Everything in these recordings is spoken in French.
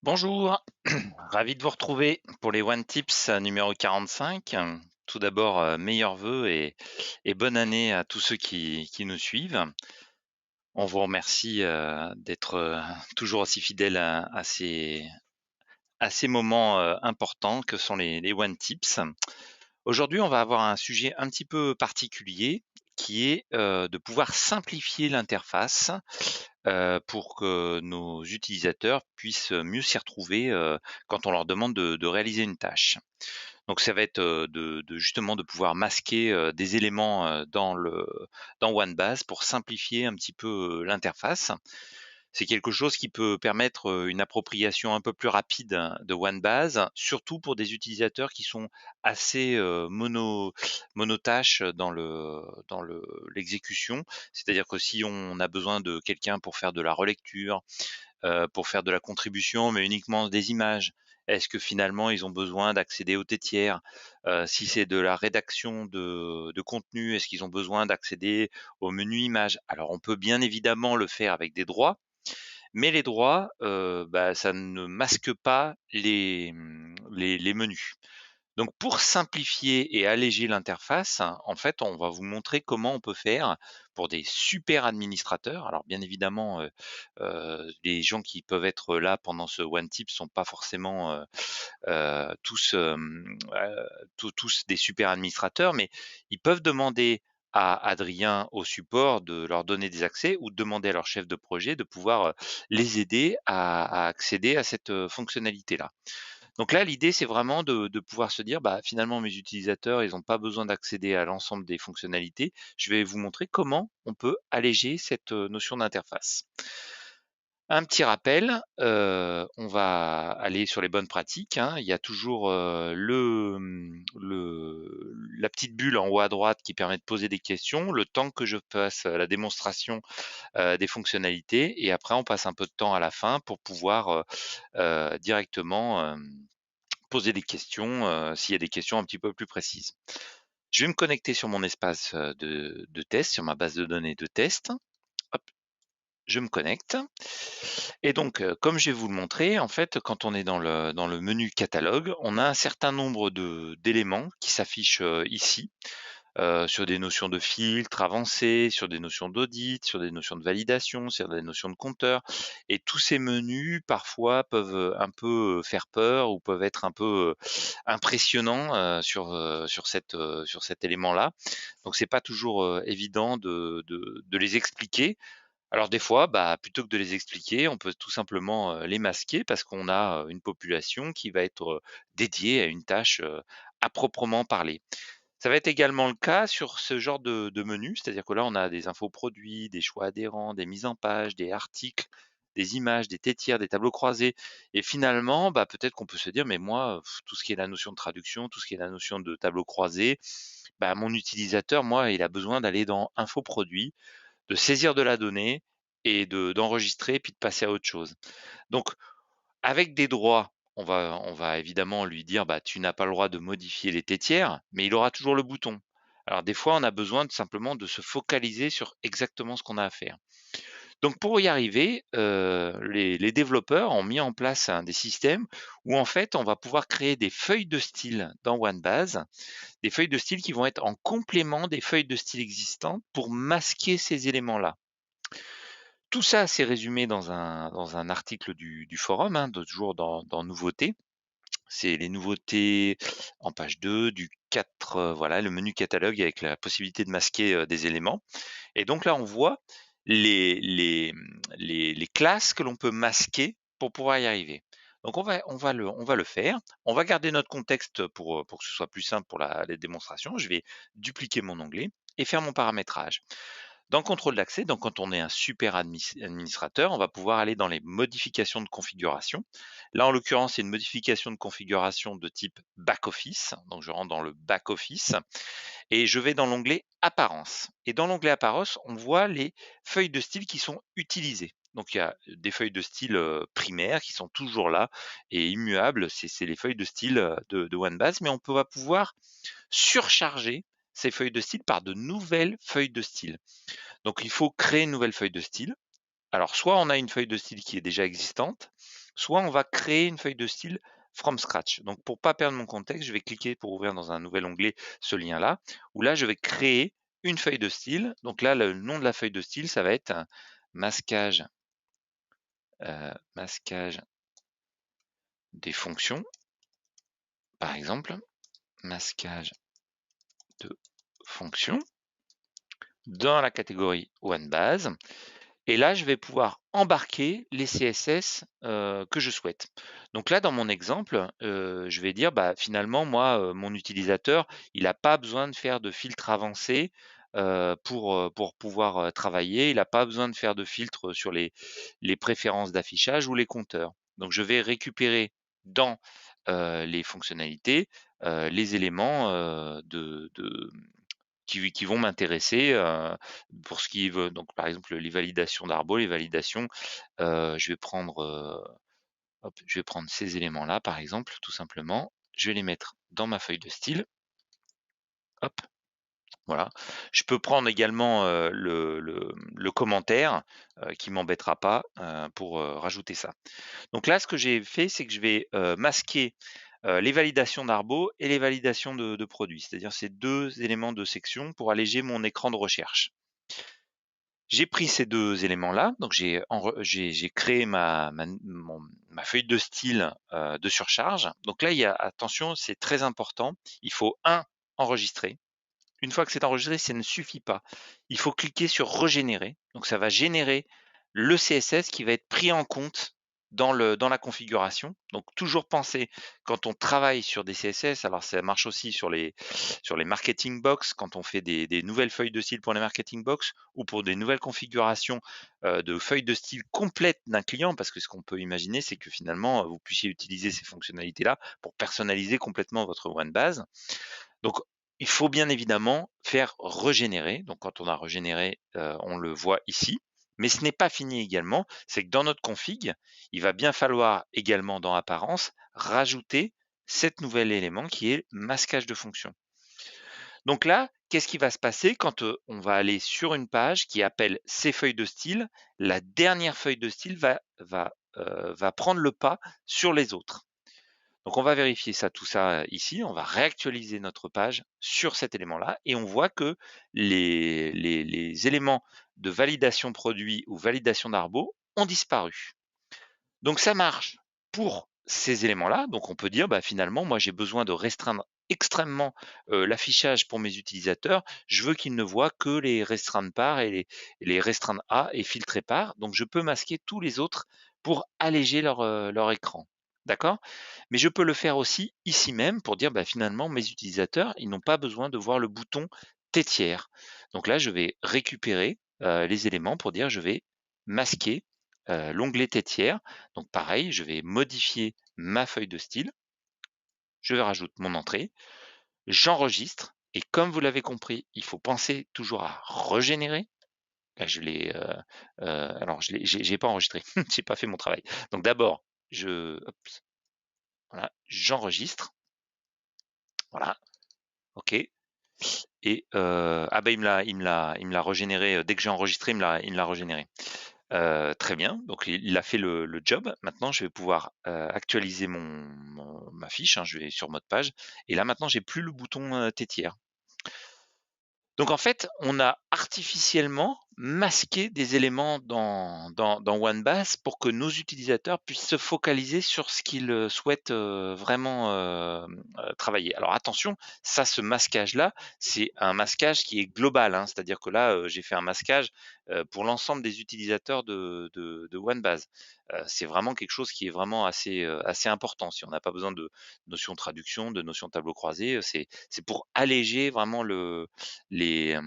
Bonjour, ravi de vous retrouver pour les One Tips numéro 45. Tout d'abord, meilleurs vœux et bonne année à tous ceux qui nous suivent. On vous remercie d'être toujours aussi fidèles à ces moments importants que sont les One Tips. Aujourd'hui, on va avoir un sujet un petit peu particulier qui est de pouvoir simplifier l'interface pour que nos utilisateurs puissent mieux s'y retrouver quand on leur demande de réaliser une tâche. Donc ça va être justement de pouvoir masquer des éléments dans OneBase pour simplifier un petit peu l'interface. C'est quelque chose qui peut permettre une appropriation un peu plus rapide de OneBase, surtout pour des utilisateurs qui sont assez monotâches dans l'exécution. C'est-à-dire que si on a besoin de quelqu'un pour faire de la relecture, pour faire de la contribution, mais uniquement des images. Est-ce que finalement ils ont besoin d'accéder aux tétières? Si c'est de la rédaction de contenu, est-ce qu'ils ont besoin d'accéder au menu images? Alors on peut bien évidemment le faire avec des droits, mais les droits, ça ne masque pas les menus. Donc pour simplifier et alléger l'interface, en fait, on va vous montrer comment on peut faire pour des super administrateurs. Alors bien évidemment, les gens qui peuvent être là pendant ce one tip sont pas forcément, tous des super administrateurs, mais ils peuvent demander à Adrien au support de leur donner des accès ou demander à leur chef de projet de pouvoir, les aider à accéder à cette, fonctionnalité-là. Donc là, l'idée, c'est vraiment de pouvoir se dire: «Bah, finalement, mes utilisateurs, ils ont pas besoin d'accéder à l'ensemble des fonctionnalités. Je vais vous montrer comment on peut alléger cette, notion d'interface». Un petit rappel, on va aller sur les bonnes pratiques, hein. Il y a toujours, la petite bulle en haut à droite qui permet de poser des questions, le temps que je fasse la démonstration, des fonctionnalités et après on passe un peu de temps à la fin pour pouvoir, directement, poser des questions, s'il y a des questions un petit peu plus précises. Je vais me connecter sur mon espace, de test, sur ma base de données de test. Hop, je me connecte et donc, comme je vais vous le montrer, en fait, quand on est dans le menu catalogue, on a un certain nombre d'éléments qui s'affichent, ici. Sur des notions de filtre avancées, sur des notions d'audit, sur des notions de validation, sur des notions de compteur et tous ces menus parfois peuvent, un peu, faire peur ou peuvent être un peu, impressionnants, sur cet élément-là. Donc c'est pas toujours, évident de les expliquer. Alors des fois, bah, plutôt que de les expliquer, on peut tout simplement, les masquer parce qu'on a, une population qui va être, dédiée à une tâche, à proprement parler. Ça va être également le cas sur ce genre de menu, c'est-à-dire que là, on a des infos produits, des choix adhérents, des mises en page, des articles, des images, des tétières, des tableaux croisés et finalement, bah, peut-être qu'on peut se dire: «Mais moi, tout ce qui est la notion de traduction, tout ce qui est la notion de tableau croisé, bah, mon utilisateur, moi, il a besoin d'aller dans info produits, de saisir de la donnée et d'enregistrer puis de passer à autre chose». Donc avec des droits, on va évidemment lui dire: «Bah, tu n'as pas le droit de modifier les tétières», mais il aura toujours le bouton. Alors des fois, on a besoin simplement de se focaliser sur exactement ce qu'on a à faire. Donc pour y arriver, les développeurs ont mis en place des systèmes où en fait, on va pouvoir créer des feuilles de style dans OneBase, des feuilles de style qui vont être en complément des feuilles de style existantes pour masquer ces éléments-là. Tout ça, c'est résumé dans un article du forum, hein, de toujours dans nouveautés. C'est les nouveautés en page 2 du 4, voilà, le menu catalogue avec la possibilité de masquer, des éléments et donc là, on voit les classes que l'on peut masquer pour pouvoir y arriver. Donc on va le faire. On va garder notre contexte pour que ce soit plus simple pour la démonstration. Je vais dupliquer mon onglet et faire mon paramétrage. Dans contrôle d'accès, donc quand on est un super administrateur, on va pouvoir aller dans les modifications de configuration. Là, en l'occurrence, c'est une modification de configuration de type back office. Donc, je rentre dans le back office et je vais dans l'onglet apparence. Et dans l'onglet apparence, on voit les feuilles de style qui sont utilisées. Donc, il y a des feuilles de style primaires qui sont toujours là et immuables. C'est les feuilles de style de OneBase, mais va pouvoir surcharger ces feuilles de style par de nouvelles feuilles de style. Donc il faut créer une nouvelle feuille de style. Alors soit on a une feuille de style qui est déjà existante, soit on va créer une feuille de style from scratch. Donc pour pas perdre mon contexte, je vais cliquer pour ouvrir dans un nouvel onglet ce lien-là, où là je vais créer une feuille de style. Donc là, le nom de la feuille de style, ça va être un masquage des fonctions, par exemple, masquage de fonctions dans la catégorie OneBase. Et là, je vais pouvoir embarquer les CSS que je souhaite. Donc là, dans mon exemple, je vais dire, bah, finalement, moi, mon utilisateur, il n'a pas besoin de faire de filtre avancé pour pouvoir travailler. Il n'a pas besoin de faire de filtre sur les préférences d'affichage ou les compteurs. Donc, je vais récupérer dans les fonctionnalités les éléments qui vont m'intéresser, pour ce qui veut donc par exemple les validations d'Arbo, les validations, je vais prendre, hop, je vais prendre ces éléments-là par exemple, tout simplement. Je vais les mettre dans ma feuille de style. Hop, voilà. Je peux prendre également, le commentaire, qui m'embêtera pas, pour, rajouter ça. Donc là, ce que j'ai fait, c'est que je vais, masquer, les validations d'Arbo et les validations de produits. C'est-à-dire ces 2 éléments de section pour alléger mon écran de recherche. J'ai pris ces 2 éléments-là, donc j'ai créé ma feuille de style, de surcharge. Donc là, il y a attention, c'est très important, il faut enregistrer. Une fois que c'est enregistré, ça ne suffit pas. Il faut cliquer sur «Régénérer», donc ça va générer le CSS qui va être pris en compte dans la configuration. Donc toujours penser quand on travaille sur des CSS, alors ça marche aussi sur les marketing box, quand on fait des nouvelles feuilles de style pour les marketing box ou pour des nouvelles configurations, de feuilles de style complètes d'un client. Parce que ce qu'on peut imaginer, c'est que finalement, vous puissiez utiliser ces fonctionnalités-là pour personnaliser complètement votre OneBase. Donc, il faut bien évidemment faire régénérer. Donc, quand on a régénéré, on le voit ici. Mais ce n'est pas fini également. C'est que dans notre config, il va bien falloir également dans apparence rajouter cet nouvel élément qui est masquage de fonction. Donc là, qu'est-ce qui va se passer quand on va aller sur une page qui appelle ces feuilles de style? La dernière feuille de style va prendre le pas sur les autres. Donc on va vérifier ça, tout ça ici, on va réactualiser notre page sur cet élément-là et on voit que les éléments de validation produit ou validation d'Arbo ont disparu. Donc ça marche pour ces éléments-là. Donc on peut dire, bah, finalement, moi j'ai besoin de restreindre extrêmement l'affichage pour mes utilisateurs. Je veux qu'ils ne voient que les restreintes par et les restreintes à et filtrer par. Donc je peux masquer tous les autres pour alléger leur écran. D'accord? Mais je peux le faire aussi ici même pour dire, bah, finalement, mes utilisateurs, ils n'ont pas besoin de voir le bouton T tiers. Donc là, je vais récupérer les éléments pour dire, je vais masquer l'onglet T-tiers. Donc pareil, je vais modifier ma feuille de style, je vais rajouter mon entrée, j'enregistre et comme vous l'avez compris, il faut penser toujours à régénérer. Là, alors j'ai pas enregistré, j'ai pas fait mon travail. Donc d'abord, voilà, j'enregistre, voilà, OK. Et ah bah il me l'a régénéré dès que j'ai enregistré, il me l'a régénéré. Très bien, donc il a fait le job. Maintenant, je vais pouvoir, actualiser ma fiche, hein, je vais sur mode page et là, maintenant, j'ai plus le bouton, tétière. Donc en fait, on a artificiellement masqué des éléments dans OneBase pour que nos utilisateurs puissent se focaliser sur ce qu'ils, souhaitent, vraiment, travailler. Alors attention, ça, ce masquage-là, c'est un masquage qui est global, hein. C'est-à-dire que là, j'ai fait un masquage, pour l'ensemble des utilisateurs de OneBase. C'est vraiment quelque chose qui est vraiment assez important. Si on n'a pas besoin de notion de traduction, de notion de tableau croisé, c'est pour alléger vraiment les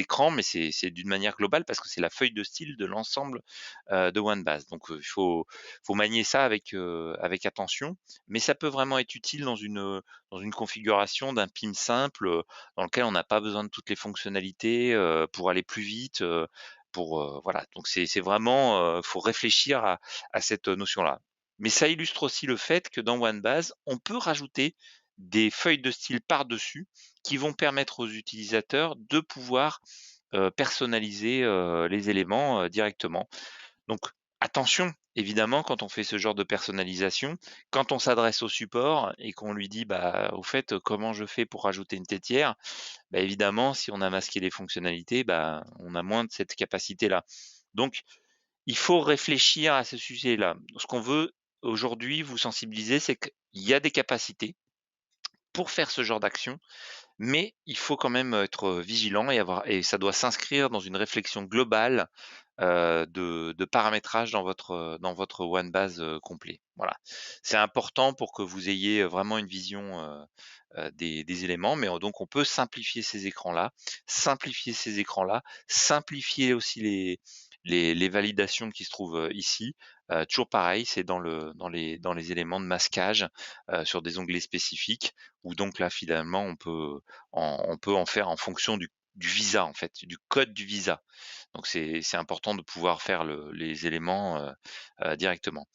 écrans, mais c'est d'une manière globale parce que c'est la feuille de style de l'ensemble de OneBase. Donc il faut manier ça avec attention, mais ça peut vraiment être utile dans une configuration d'un PIM simple dans lequel on n'a pas besoin de toutes les fonctionnalités pour aller plus vite. Voilà, donc c'est vraiment, faut réfléchir à cette notion-là. Mais ça illustre aussi le fait que dans OneBase, on peut rajouter des feuilles de style par-dessus qui vont permettre aux utilisateurs de pouvoir, personnaliser, les éléments, directement. Donc attention, évidemment, quand on fait ce genre de personnalisation, quand on s'adresse au support et qu'on lui dit: «Bah, au fait, comment je fais pour rajouter une tétière?» Bah, évidemment, si on a masqué les fonctionnalités, bah, on a moins de cette capacité-là. Donc il faut réfléchir à ce sujet-là. Ce qu'on veut aujourd'hui vous sensibiliser, c'est qu'il y a des capacités pour faire ce genre d'action, mais il faut quand même être vigilant et ça doit s'inscrire dans une réflexion globale, de paramétrage dans votre OneBase, complet. Voilà. C'est important pour que vous ayez vraiment une vision, des éléments, mais donc on peut simplifier ces écrans-là, simplifier aussi les validations qui se trouvent, ici. Toujours pareil, c'est dans les éléments de masquage, sur des onglets spécifiques où donc là, finalement, on peut en faire en fonction du visa, en fait, du code du visa. Donc c'est important de pouvoir faire les éléments, directement.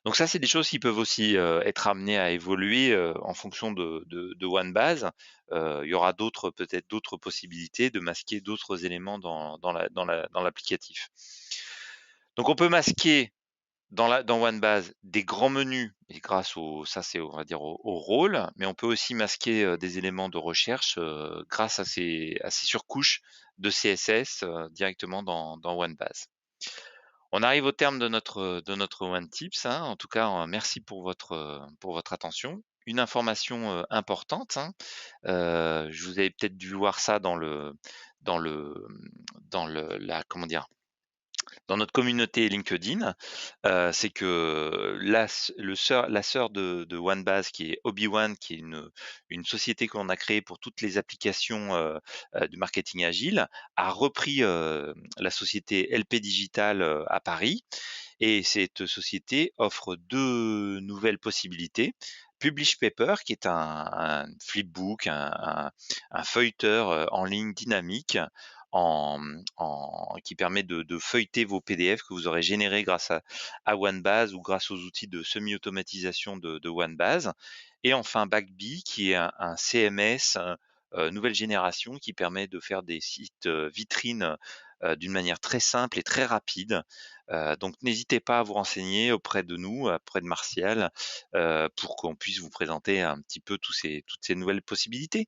Donc ça, c'est des choses qui peuvent aussi, être amenées à évoluer, en fonction de OneBase. Il y aura peut-être d'autres possibilités de masquer d'autres éléments dans l'applicatif. Donc on peut masquer dans OneBase des grands menus et grâce au ça c'est on va dire au rôle, mais on peut aussi masquer, des éléments de recherche, grâce à ces surcouches de CSS, directement dans OneBase. On arrive au terme de notre One Tips, hein. En tout cas, merci pour votre attention. Une information, importante, hein, je vous avez peut-être dû voir ça dans le, dans la comment dire? Dans notre communauté LinkedIn, c'est que la sœur de OneBase qui est Obi-Wan, qui est une société qu'on a créée pour toutes les applications, du marketing agile, a repris, la société LP Digital, à Paris et cette société offre 2 nouvelles possibilités. Publish Paper qui est un flipbook, un feuilleteur, en ligne dynamique qui permet de feuilleter vos PDF que vous aurez générés grâce à OneBase ou grâce aux outils de semi-automatisation de OneBase. Et enfin Backbee qui est un CMS, nouvelle génération qui permet de faire des sites, vitrines, d'une manière très simple et très rapide. Donc n'hésitez pas à vous renseigner auprès de nous, auprès de Martial, pour qu'on puisse vous présenter un petit peu toutes ces nouvelles possibilités.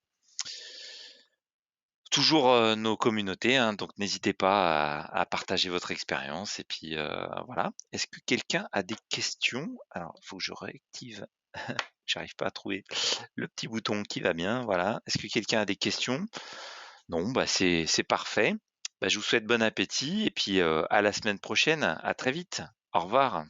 Toujours, nos communautés, hein, donc n'hésitez pas à partager votre expérience et puis, voilà. Est-ce que quelqu'un a des questions? Alors, il faut que je réactive, j'arrive pas à trouver le petit bouton qui va bien, voilà. Est-ce que quelqu'un a des questions? Non, bah, c'est parfait. Bah, je vous souhaite bon appétit et puis, à la semaine prochaine. À très vite. Au revoir.